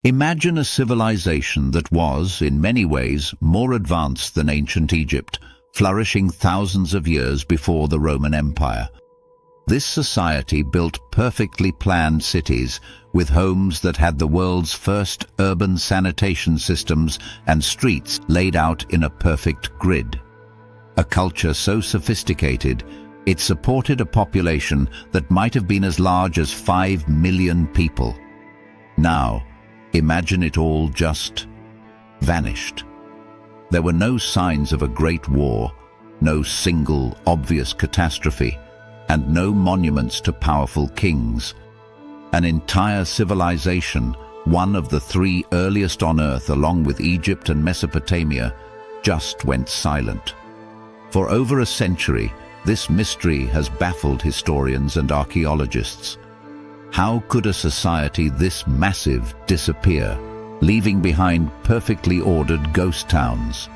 Imagine a civilization that was, in many ways, more advanced than ancient Egypt, flourishing thousands of years before the Roman Empire. This society built perfectly planned cities with homes that had the world's first urban sanitation systems and streets laid out in a perfect grid. A culture so sophisticated, it supported a population that might have been as large as 5 million people. Now, imagine it all just vanished. There were no signs of a great war, no single obvious catastrophe, and no monuments to powerful kings. An entire civilization, one of the 3 earliest on Earth along with Egypt and Mesopotamia, just went silent. For over a century, this mystery has baffled historians and archaeologists. How could a society this massive disappear, leaving behind perfectly ordered ghost towns?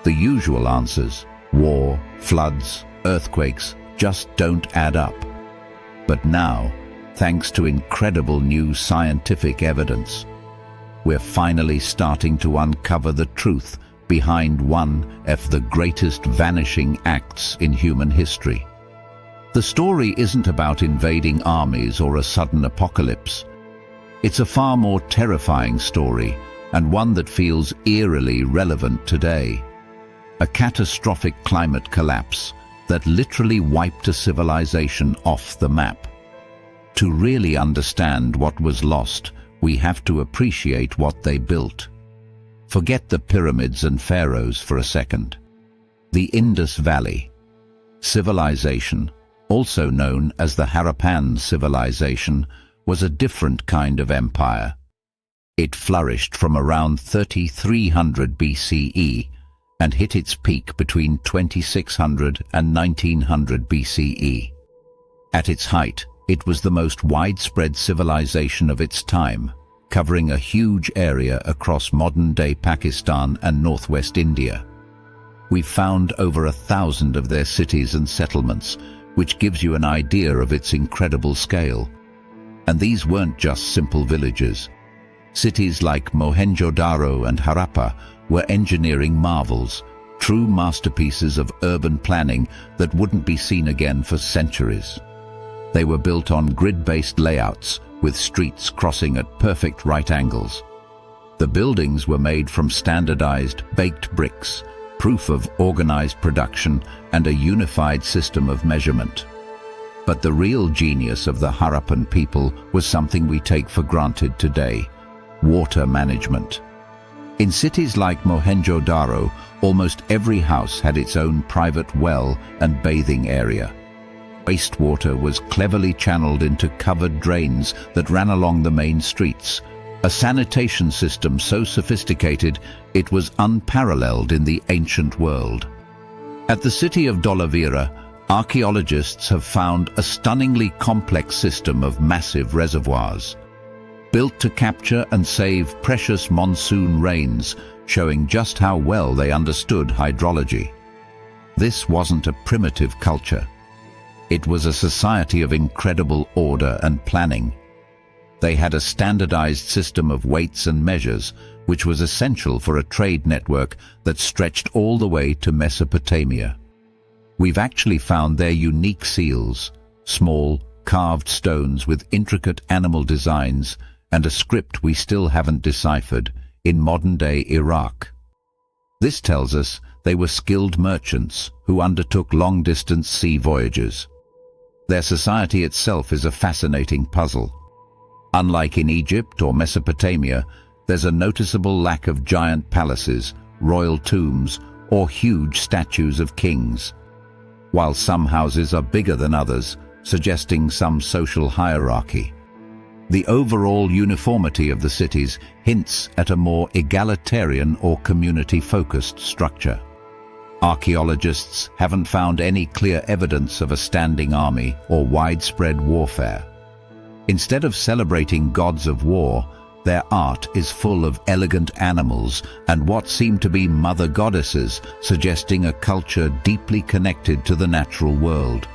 The usual answers, war, floods, earthquakes, just don't add up. But now, thanks to incredible new scientific evidence, we're finally starting to uncover the truth behind one of the greatest vanishing acts in human history. The story isn't about invading armies or a sudden apocalypse. It's a far more terrifying story, and one that feels eerily relevant today. A catastrophic climate collapse that literally wiped a civilization off the map. To really understand what was lost, we have to appreciate what they built. Forget the pyramids and pharaohs for a second. The Indus Valley Civilization, also known as the Harappan Civilization, was a different kind of empire. It flourished from around 3300 BCE and hit its peak between 2600 and 1900 BCE. At its height, it was the most widespread civilization of its time, covering a huge area across modern-day Pakistan and northwest India. We found over 1,000 of their cities and settlements, which gives you an idea of its incredible scale. And these weren't just simple villages. Cities like Mohenjo-daro and Harappa were engineering marvels, true masterpieces of urban planning that wouldn't be seen again for centuries. They were built on grid-based layouts, with streets crossing at perfect right angles. The buildings were made from standardized, baked bricks, proof of organized production and a unified system of measurement. But the real genius of the Harappan people was something we take for granted today: water management. In cities like Mohenjo-daro, almost every house had its own private well and bathing area. Wastewater was cleverly channeled into covered drains that ran along the main streets, a sanitation system so sophisticated it was unparalleled in the ancient world. At the city of Dolavira, archaeologists have found a stunningly complex system of massive reservoirs, built to capture and save precious monsoon rains, showing just how well they understood hydrology. This wasn't a primitive culture. It was a society of incredible order and planning. They had a standardized system of weights and measures, which was essential for a trade network that stretched all the way to Mesopotamia. We've actually found their unique seals, small, carved stones with intricate animal designs, and a script we still haven't deciphered, in modern-day Iraq. This tells us they were skilled merchants who undertook long-distance sea voyages. Their society itself is a fascinating puzzle. Unlike in Egypt or Mesopotamia, there's a noticeable lack of giant palaces, royal tombs, or huge statues of kings, while some houses are bigger than others, suggesting some social hierarchy. The overall uniformity of the cities hints at a more egalitarian or community-focused structure. Archaeologists haven't found any clear evidence of a standing army or widespread warfare. Instead of celebrating gods of war, their art is full of elegant animals and what seem to be mother goddesses, suggesting a culture deeply connected to the natural world.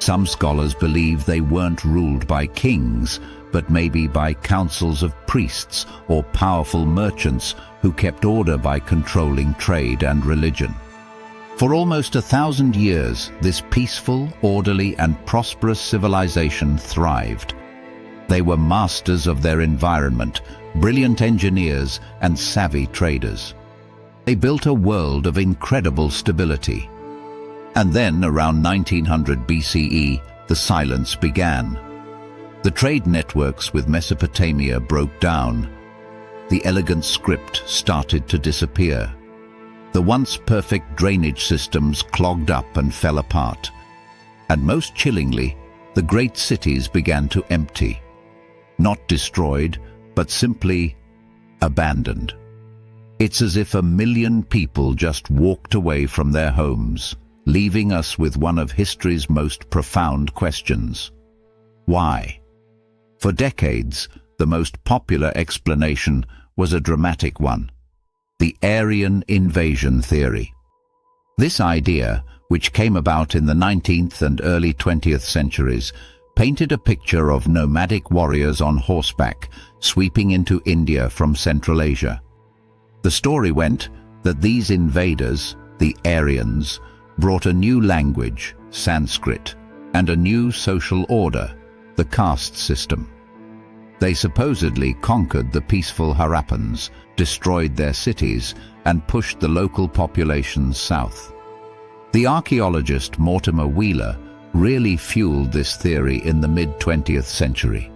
Some scholars believe they weren't ruled by kings, but maybe by councils of priests or powerful merchants who kept order by controlling trade and religion. For almost 1,000 years, this peaceful, orderly, and prosperous civilization thrived. They were masters of their environment, brilliant engineers, and savvy traders. They built a world of incredible stability. And then, around 1900 BCE, the silence began. The trade networks with Mesopotamia broke down. The elegant script started to disappear. The once perfect drainage systems clogged up and fell apart. And most chillingly, the great cities began to empty. Not destroyed, but simply abandoned. It's as if 1 million people just walked away from their homes, leaving us with one of history's most profound questions. Why? For decades, the most popular explanation was a dramatic one: the Aryan Invasion Theory. This idea, which came about in the 19th and early 20th centuries, painted a picture of nomadic warriors on horseback sweeping into India from Central Asia. The story went that these invaders, the Aryans, brought a new language, Sanskrit, and a new social order, the caste system. They supposedly conquered the peaceful Harappans, destroyed their cities, and pushed the local populations south. The archaeologist Mortimer Wheeler really fueled this theory in the mid-20th century.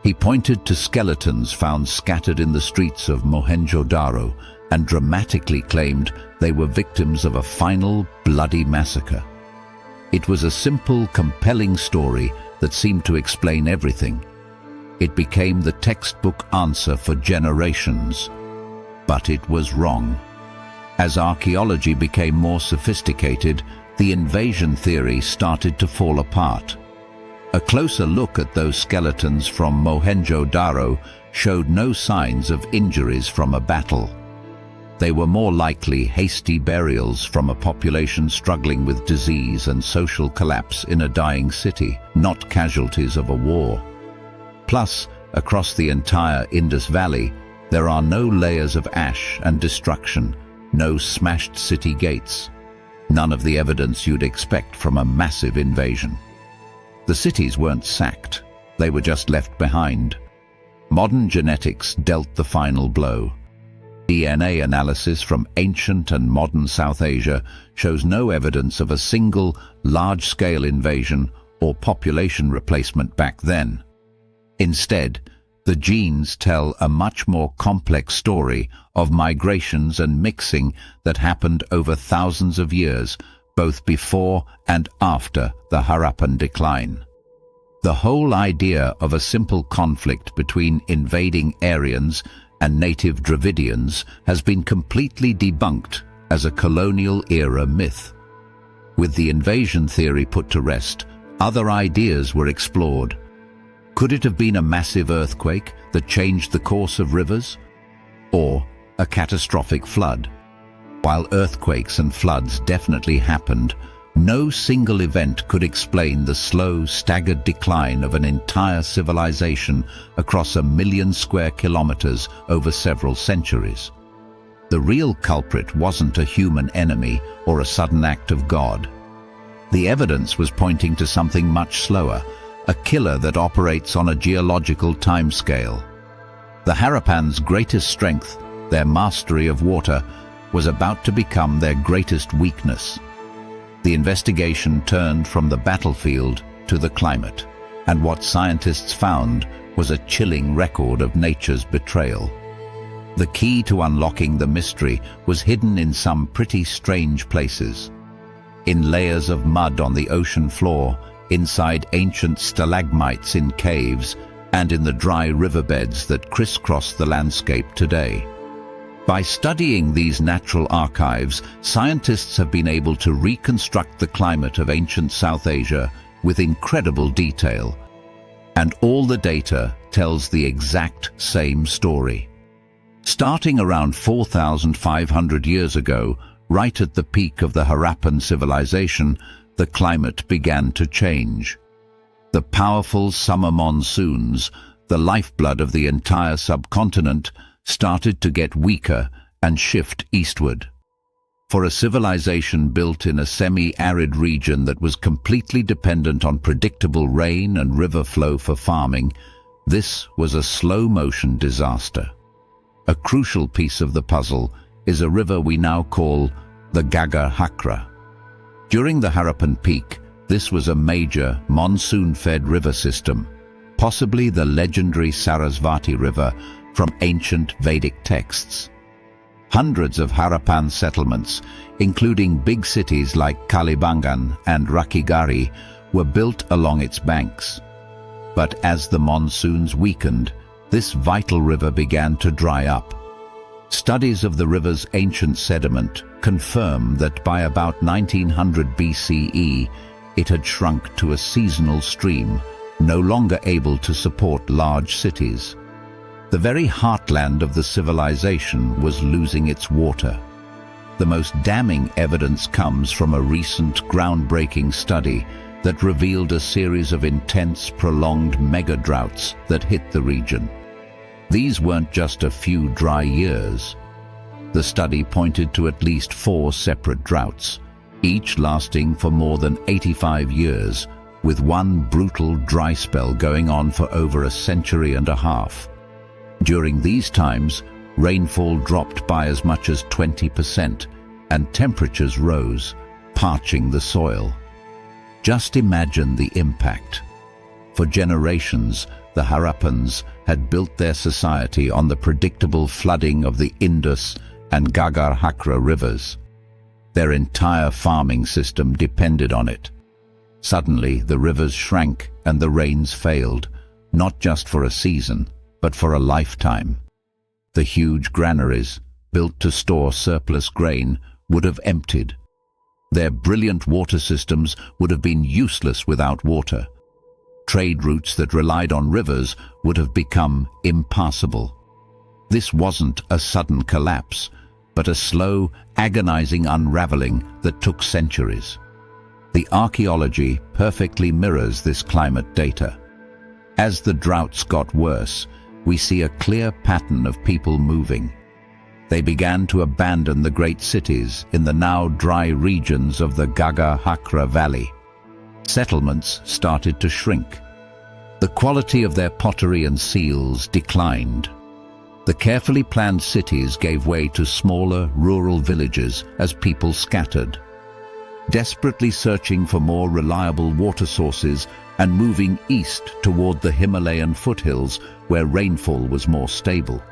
He pointed to skeletons found scattered in the streets of Mohenjo-daro and dramatically claimed they were victims of a final, bloody massacre. It was a simple, compelling story that seemed to explain everything. It became the textbook answer for generations. But it was wrong. As archaeology became more sophisticated, the invasion theory started to fall apart. A closer look at those skeletons from Mohenjo-daro showed no signs of injuries from a battle. They were more likely hasty burials from a population struggling with disease and social collapse in a dying city, not casualties of a war. Plus, across the entire Indus Valley, there are no layers of ash and destruction, no smashed city gates. None of the evidence you'd expect from a massive invasion. The cities weren't sacked, they were just left behind. Modern genetics dealt the final blow. DNA analysis from ancient and modern South Asia shows no evidence of a single large-scale invasion or population replacement back then. Instead, the genes tell a much more complex story of migrations and mixing that happened over thousands of years, both before and after the Harappan decline. The whole idea of a simple conflict between invading Aryans and native Dravidians has been completely debunked as a colonial-era myth. With the invasion theory put to rest, other ideas were explored. Could it have been a massive earthquake that changed the course of rivers? Or a catastrophic flood? While earthquakes and floods definitely happened, no single event could explain the slow, staggered decline of an entire civilization across 1 million square kilometers over several centuries. The real culprit wasn't a human enemy or a sudden act of God. The evidence was pointing to something much slower, a killer that operates on a geological timescale. The Harappans' greatest strength, their mastery of water, was about to become their greatest weakness. The investigation turned from the battlefield to the climate, and what scientists found was a chilling record of nature's betrayal. The key to unlocking the mystery was hidden in some pretty strange places. In layers of mud on the ocean floor, inside ancient stalagmites in caves, and in the dry riverbeds that crisscross the landscape today. By studying these natural archives, scientists have been able to reconstruct the climate of ancient South Asia with incredible detail. And all the data tells the exact same story. Starting around 4,500 years ago, right at the peak of the Harappan Civilization, the climate began to change. The powerful summer monsoons, the lifeblood of the entire subcontinent, started to get weaker and shift eastward. For a civilization built in a semi-arid region that was completely dependent on predictable rain and river flow for farming, this was a slow-motion disaster. A crucial piece of the puzzle is a river we now call the Gagara. During the Harappan peak, this was a major, monsoon-fed river system, possibly the legendary Sarasvati River from ancient Vedic texts. Hundreds of Harappan settlements, including big cities like Kalibangan and Rakhigarhi, were built along its banks. But as the monsoons weakened, this vital river began to dry up. Studies of the river's ancient sediment confirm that by about 1900 BCE, it had shrunk to a seasonal stream, no longer able to support large cities. The very heartland of the civilization was losing its water. The most damning evidence comes from a recent groundbreaking study that revealed a series of intense, prolonged mega-droughts that hit the region. These weren't just a few dry years. The study pointed to at least 4 separate droughts, each lasting for more than 85 years, with one brutal dry spell going on for over a century and a half. During these times, rainfall dropped by as much as 20%, and temperatures rose, parching the soil. Just imagine the impact. For generations, the Harappans had built their society on the predictable flooding of the Indus and Gagara rivers. Their entire farming system depended on it. Suddenly, the rivers shrank and the rains failed, not just for a season, but for a lifetime. The huge granaries, built to store surplus grain, would have emptied. Their brilliant water systems would have been useless without water. Trade routes that relied on rivers would have become impassable. This wasn't a sudden collapse, but a slow, agonizing unraveling that took centuries. The archaeology perfectly mirrors this climate data. As the droughts got worse, we see a clear pattern of people moving. They began to abandon the great cities in the now dry regions of the Gagara Valley. Settlements started to shrink. The quality of their pottery and seals declined. The carefully planned cities gave way to smaller, rural villages as people scattered. Desperately searching for more reliable water sources and moving east toward the Himalayan foothills where rainfall was more stable.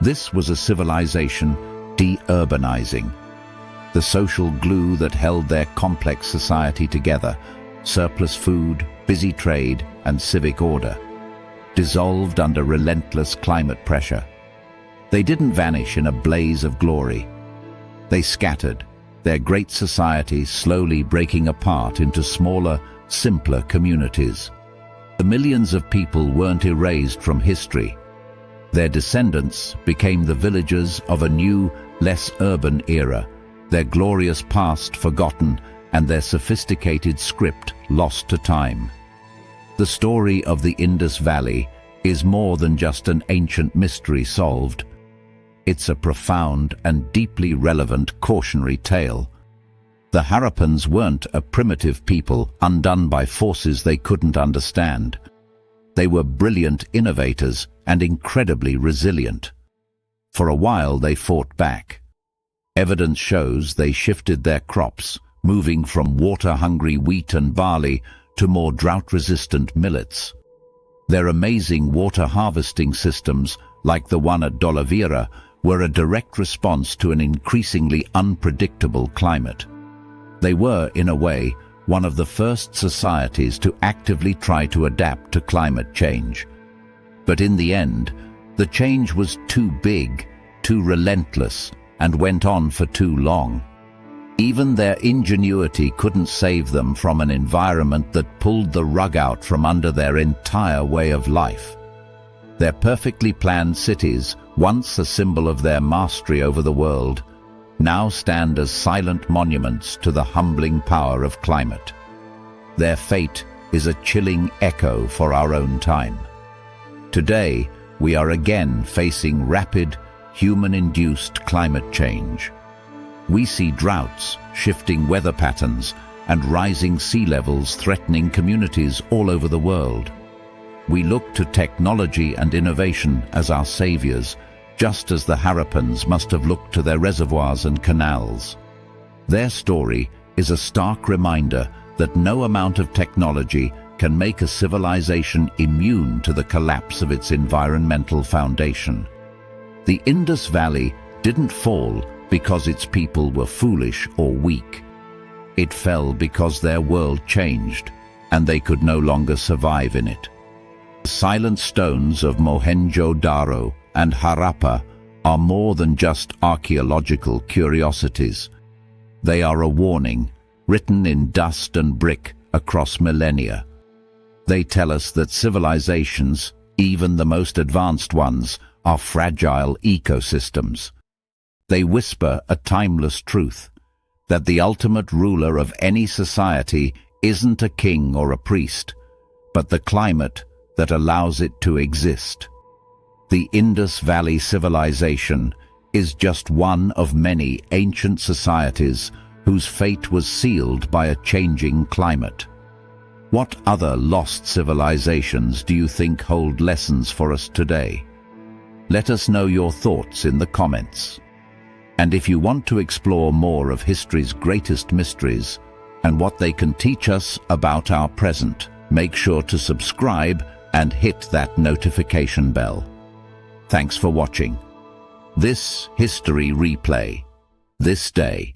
This was a civilization de-urbanizing. The social glue that held their complex society together, surplus food, busy trade, and civic order, dissolved under relentless climate pressure. They didn't vanish in a blaze of glory. They scattered, their great society slowly breaking apart into smaller, simpler communities. The millions of people weren't erased from history. Their descendants became the villagers of a new, less urban era, their glorious past forgotten and their sophisticated script lost to time. The story of the Indus Valley is more than just an ancient mystery solved. It's a profound and deeply relevant cautionary tale. The Harappans weren't a primitive people undone by forces they couldn't understand. They were brilliant innovators and incredibly resilient. For a while they fought back. Evidence shows they shifted their crops, moving from water-hungry wheat and barley to more drought-resistant millets. Their amazing water harvesting systems, like the one at Dolavira, were a direct response to an increasingly unpredictable climate. They were, in a way, one of the first societies to actively try to adapt to climate change. But in the end, the change was too big, too relentless, and went on for too long. Even their ingenuity couldn't save them from an environment that pulled the rug out from under their entire way of life. Their perfectly planned cities, once a symbol of their mastery over the world, now stand as silent monuments to the humbling power of climate. Their fate is a chilling echo for our own time. Today, we are again facing rapid, human-induced climate change. We see droughts, shifting weather patterns, and rising sea levels threatening communities all over the world. We look to technology and innovation as our saviors, just as the Harappans must have looked to their reservoirs and canals. Their story is a stark reminder that no amount of technology can make a civilization immune to the collapse of its environmental foundation. The Indus Valley didn't fall because its people were foolish or weak. It fell because their world changed, and they could no longer survive in it. The silent stones of Mohenjo-daro and Harappa are more than just archaeological curiosities. They are a warning, written in dust and brick across millennia. They tell us that civilizations, even the most advanced ones, are fragile ecosystems. They whisper a timeless truth, that the ultimate ruler of any society isn't a king or a priest, but the climate that allows it to exist. The Indus Valley Civilization is just one of many ancient societies whose fate was sealed by a changing climate. What other lost civilizations do you think hold lessons for us today? Let us know your thoughts in the comments. And if you want to explore more of history's greatest mysteries and what they can teach us about our present, make sure to subscribe and hit that notification bell. Thanks for watching. This History Replay. This day.